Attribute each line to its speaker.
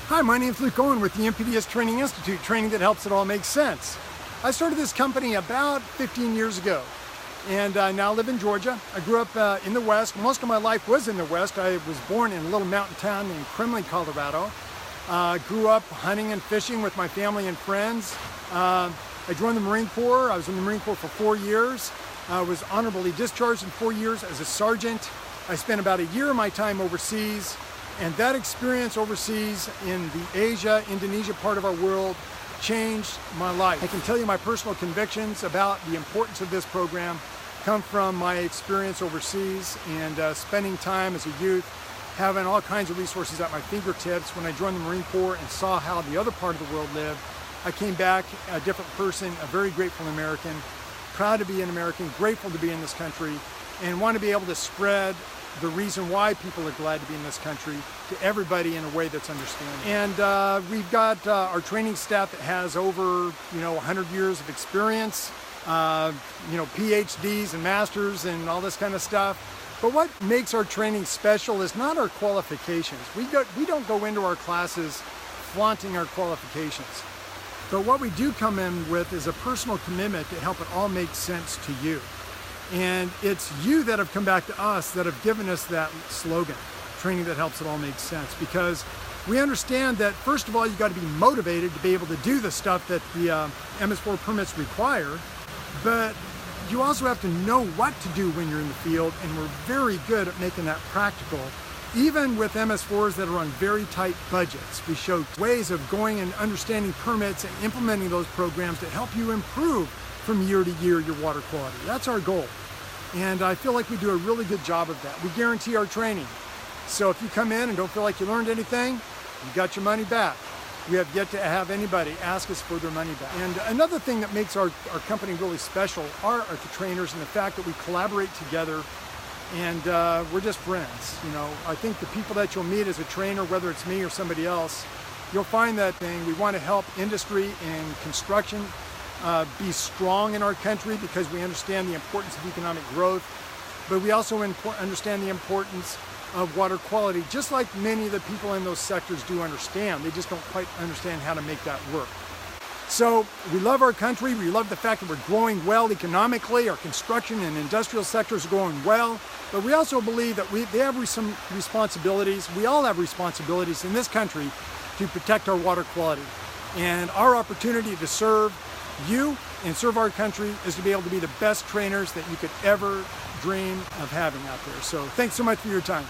Speaker 1: Hi, my name is Luke Owen with the NPDES Training Institute, training that helps it all make sense. I started this company about 15 years ago, and I now live in Georgia. I grew up in the West. Most of my life was in the West. I was born in a little mountain town named Kremlin, Colorado. Grew up hunting and fishing with my family and friends. I joined the Marine Corps. I was in the Marine Corps for 4 years. I was honorably discharged in 4 years as a sergeant. I spent about a year of my time overseas. And that experience overseas in the Asia, Indonesia part of our world changed my life. I can tell you my personal convictions about the importance of this program come from my experience overseas and spending time as a youth, having all kinds of resources at my fingertips. When I joined the Marine Corps and saw how the other part of the world lived, I came back a different person, a very grateful American, proud to be an American, grateful to be in this country, and want to be able to spread the reason why people are glad to be in this country to everybody in a way that's understanding. And we've got our training staff that has over 100 years of experience, PhDs and masters and all this kind of stuff. But what makes our training special is not our qualifications. We don't go into our classes flaunting our qualifications. But what we do come in with is a personal commitment to help it all make sense to you. And it's you that have come back to us that have given us that slogan, training that helps it all make sense. Because we understand that, first of all, you got to be motivated to be able to do the stuff that the MS4 permits require. But you also have to know what to do when you're in the field, and we're very good at making that practical. Even with MS4s that are on very tight budgets, we show ways of going and understanding permits and implementing those programs to help you improve from year to year your water quality. That's our goal. And I feel like we do a really good job of that. We guarantee our training. So if you come in and don't feel like you learned anything, you got your money back. We have yet to have anybody ask us for their money back. And another thing that makes our company really special are the trainers and the fact that we collaborate together and we're just friends. I think the people that you'll meet as a trainer, whether it's me or somebody else, you'll find that thing. We want to help industry and construction be strong in our country because we understand the importance of economic growth, but we also understand the importance of water quality, just like many of the people in those sectors do understand. They just don't quite understand how to make that work. So we love our country. We love the fact that we're growing well economically. Our construction and industrial sectors are going well, but we also believe that they have some responsibilities. We all have responsibilities in this country to protect our water quality. And our opportunity to serve you and serve our country is to be able to be the best trainers that you could ever dream of having out there. So thanks so much for your time.